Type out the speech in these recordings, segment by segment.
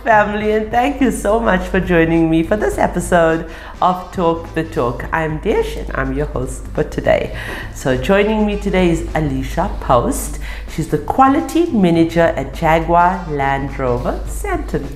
family, and thank you so much for joining me for this episode of Talk the Talk. I'm Desh and I'm your host for today. So joining me today is Alicia Post. She's the Quality Manager at Jaguar Land Rover Sandton.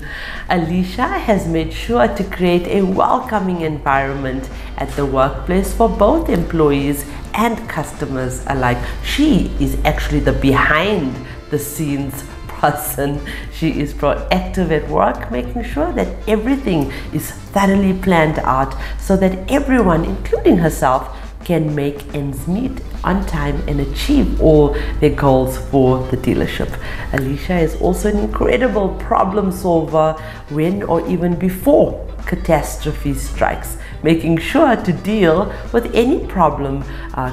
Alicia has made sure to create a welcoming environment at the workplace for both employees and customers alike. She is actually the behind the scenes person. She is proactive at work, making sure that everything is thoroughly planned out so that everyone, including herself, can make ends meet on time and achieve all their goals for the dealership. Alicia is also an incredible problem solver when or even before catastrophe strikes, making sure to deal with any problem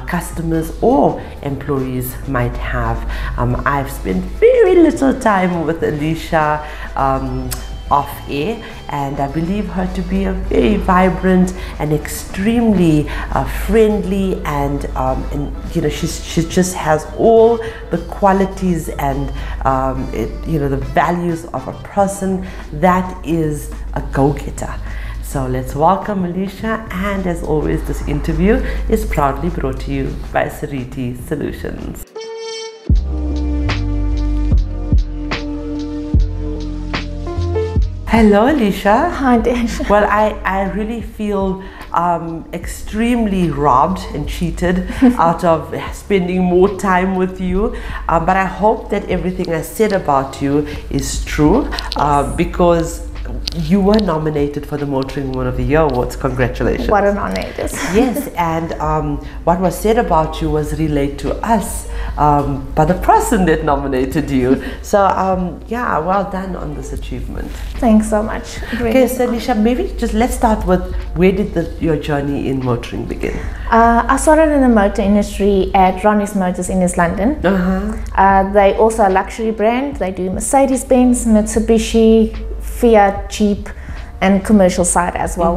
customers or employees might have. I've spent very little time with Alicia off air, and I believe her to be a very vibrant and extremely friendly, and you know, she just has all the qualities and the values of a person that is a go-getter. So let's welcome Alicia, and as always, this interview is proudly brought to you by Sariti Solutions. Hello, Alicia. Hi, Desh. Well, I really feel extremely robbed and cheated out of spending more time with you, but I hope that everything I said about you is true. Yes. Because you were nominated for the Motoring Woman of the Year Awards. Congratulations. What an honor it is. Yes, and what was said about you was relayed to us by the person that nominated you. So yeah, well done on this achievement. Thanks so much. Okay, so Alicia, maybe just let's start with, where did your journey in motoring begin? I started in the motor industry at Ronnie's Motors in East London. They also a luxury brand. They do Mercedes-Benz, Mitsubishi, Fiat, Jeep, and commercial side as well.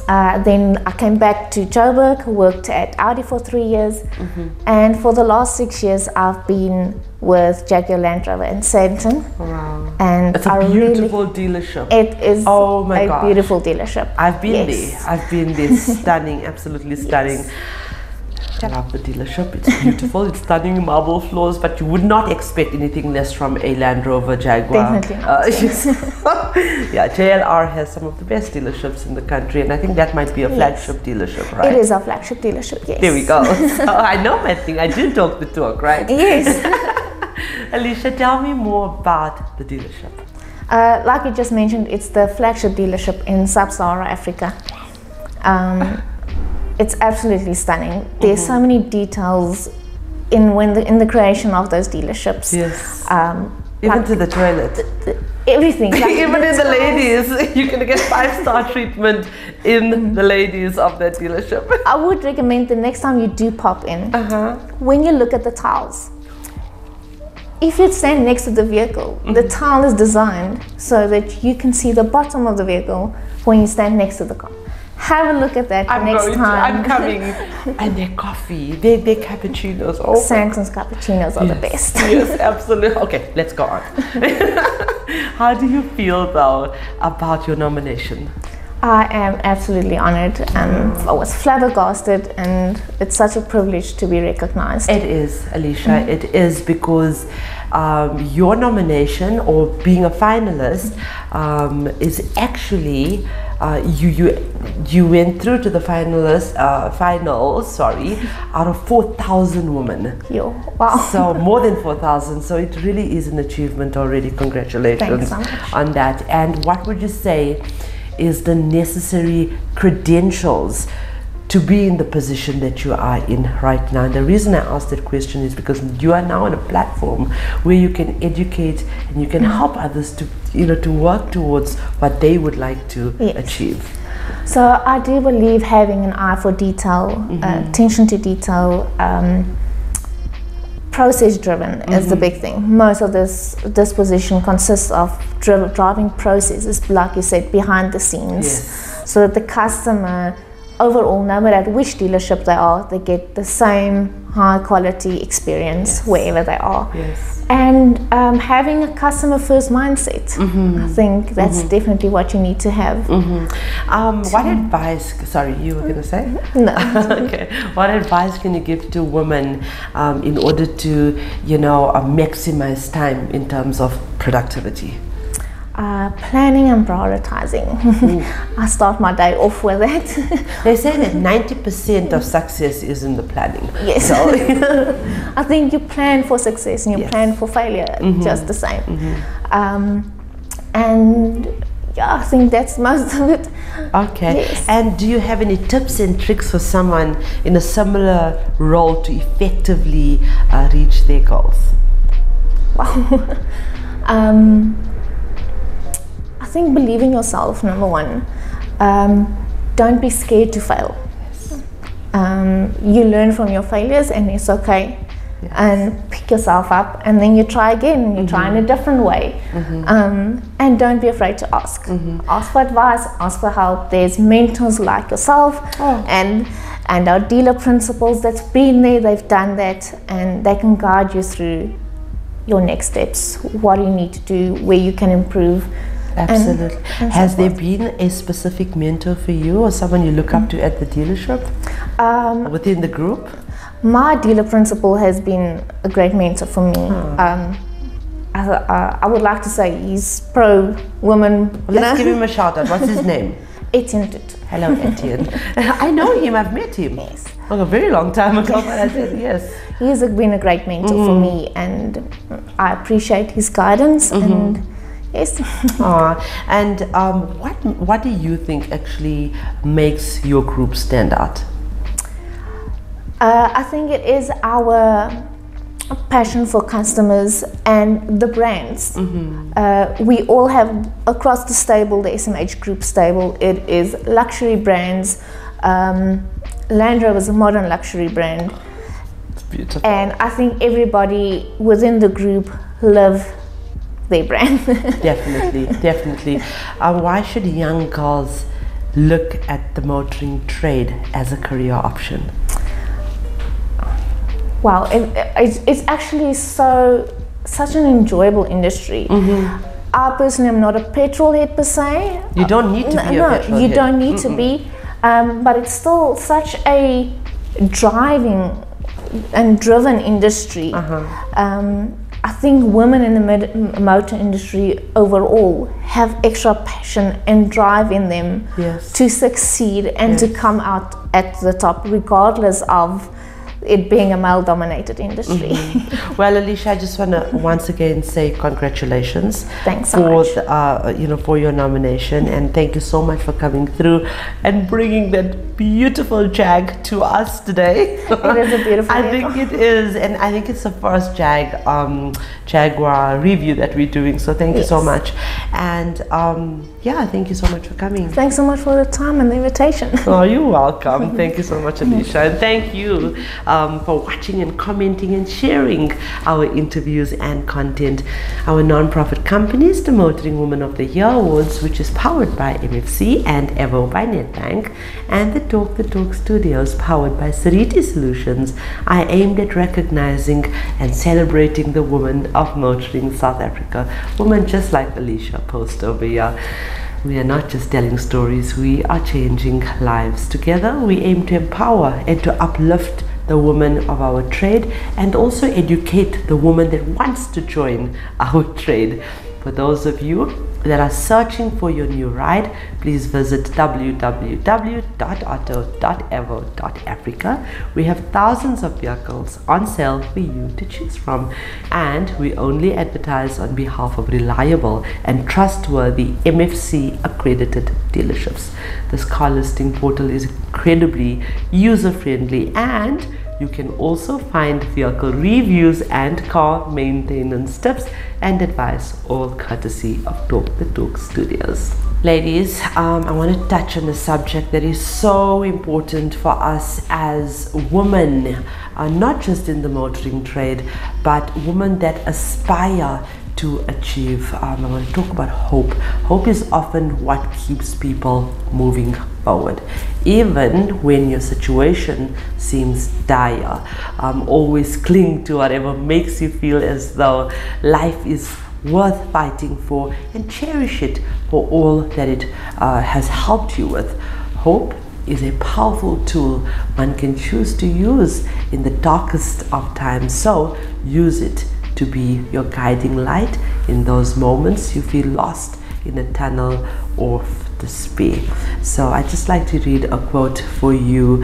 Then I came back to Joburg, worked at Audi for 3 years, and for the last 6 years I've been with Jaguar Land Rover in Sandton. Wow. And it's a beautiful dealership. It is a beautiful dealership. I've been there. I've been there. Stunning, absolutely stunning. Yes. I love the dealership. It's beautiful. It's stunning marble floors, but you would not expect anything less from a Land Rover Jaguar. Definitely not. Yeah, JLR has some of the best dealerships in the country, and I think that might be a flagship dealership, right? It is a flagship dealership, yes. There we go. So I know my thing. I do talk the talk, right? Yes. Alicia, tell me more about the dealership. Like you just mentioned, it's the flagship dealership in Sub-Saharan Africa. It's absolutely stunning. There's so many details in the creation of those dealerships. Yes. Even like, to the toilet. Everything. Like even in the ladies, you're going to get 5-star treatment in the ladies of that dealership. I would recommend the next time you do pop in, when you look at the tiles, if you stand next to the vehicle, the tile is designed so that you can see the bottom of the vehicle when you stand next to the car. Have a look at that next time. I'm coming. And their coffee, their cappuccinos. Oh, Sandton's cappuccinos are the best. Yes, absolutely. Okay, let's go on. How do you feel though about your nomination? I am absolutely honored. I was flabbergasted, and it's such a privilege to be recognized. It is, Alicia. It is, because your nomination, or being a finalist, is actually you went through to the finals, out of 4,000 women. Wow. So more than 4,000. So it really is an achievement already. Congratulations on that. And what would you say is the necessary credentials to be in the position that you are in right now? And the reason I asked that question is because you are now on a platform where you can educate and you can help others to, to work towards what they would like to achieve. So I do believe having an eye for detail, attention to detail, process driven is the big thing. Most of this position consists of driving processes, like you said, behind the scenes, so that the customer overall, no matter which dealership they are, they get the same high quality experience wherever they are. And having a customer first mindset. I think that's definitely what you need to have. What advice, sorry, you were going to say? No. Okay. What advice can you give to women in order to, maximize time in terms of productivity? Planning and prioritizing. I start my day off with that. They say that 90% of success is in the planning. Yes. So I think you plan for success and you plan for failure just the same. And yeah, I think that's most of it. Okay. Yes. And do you have any tips and tricks for someone in a similar role to effectively reach their goals? Wow. I think believe in yourself, number one. Don't be scared to fail. You learn from your failures and it's okay. And pick yourself up and then you try again, you try in a different way. And don't be afraid to ask. Ask for advice, ask for help. There's mentors like yourself and our dealer principals that's been there, they've done that, and they can guide you through your next steps, what you need to do, where you can improve. Absolutely. And Has there been a specific mentor for you or someone you look up to at the dealership? Within the group? My dealer principal has been a great mentor for me. I would like to say he's pro-woman. Let's give him a shout out. What's his name? Etienne. Hello, Etienne. I know him. I've met him. Yes. A very long time ago, but I said yes. He's been a great mentor for me, and I appreciate his guidance. And yes. And what do you think actually makes your group stand out? I think it is our passion for customers and the brands. We all have across the stable, the SMH group stable, it is luxury brands. Land Rover is a modern luxury brand. It's beautiful. And I think everybody within the group love their brand. Definitely, definitely. Why should young girls look at the motoring trade as a career option? Wow, it's actually such an enjoyable industry. I personally am not a petrol head per se. You don't need to be a petrol you head. don't need to be, but it's still such a driving and driven industry. I think women in the motor industry overall have extra passion and drive in them to succeed and to come out at the top, regardless of it being a male-dominated industry. Well, Alicia, I just want to once again say congratulations. Thanks so much. For your nomination, and thank you so much for coming through and bringing that beautiful Jag to us today. It is a beautiful I think it is, and I think it's the first Jaguar review that we're doing. So thank you so much, and thank you so much for coming. Thanks so much for the time and the invitation. Oh, you're welcome. Thank you so much, Alicia, and thank you for watching and commenting and sharing our interviews and content. Our non-profit company is the Motoring Woman of the Year Awards, which is powered by MFC and Evo by Nedbank, and the Talk the Talk Studios, powered by Sariti Solutions, are aimed at recognizing and celebrating the women of motoring South Africa, women just like Alicia Post over here. We are not just telling stories, we are changing lives. Together, we aim to empower and to uplift the woman of our trade and also educate the woman that wants to join our trade. For those of you that are searching for your new ride, please visit www.auto.evo.africa. We have thousands of vehicles on sale for you to choose from, and we only advertise on behalf of reliable and trustworthy MFC accredited dealerships. This car listing portal is incredibly user-friendly, and you can also find vehicle reviews and car maintenance tips and advice, all courtesy of Talk the Talk Studios. Ladies, I want to touch on a subject that is so important for us as women, not just in the motoring trade, but women that aspire to achieve, I want to talk about hope. Hope is often what keeps people moving forward, even when your situation seems dire. Always cling to whatever makes you feel as though life is worth fighting for, and cherish it for all that it has helped you with. Hope is a powerful tool one can choose to use in the darkest of times, so use it to be your guiding light in those moments you feel lost in a tunnel of despair. So I just like to read a quote for you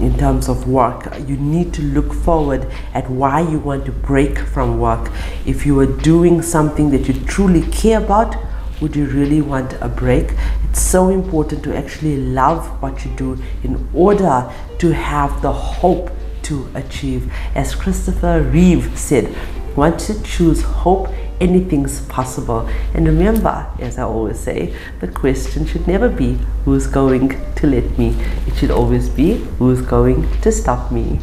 in terms of work. You need to look forward at why you want to break from work. If you are doing something that you truly care about, would you really want a break? It's so important to actually love what you do in order to have the hope to achieve. As Christopher Reeve said, once you choose hope, anything's possible. And remember, as I always say, the question should never be who's going to let me. It should always be who's going to stop me.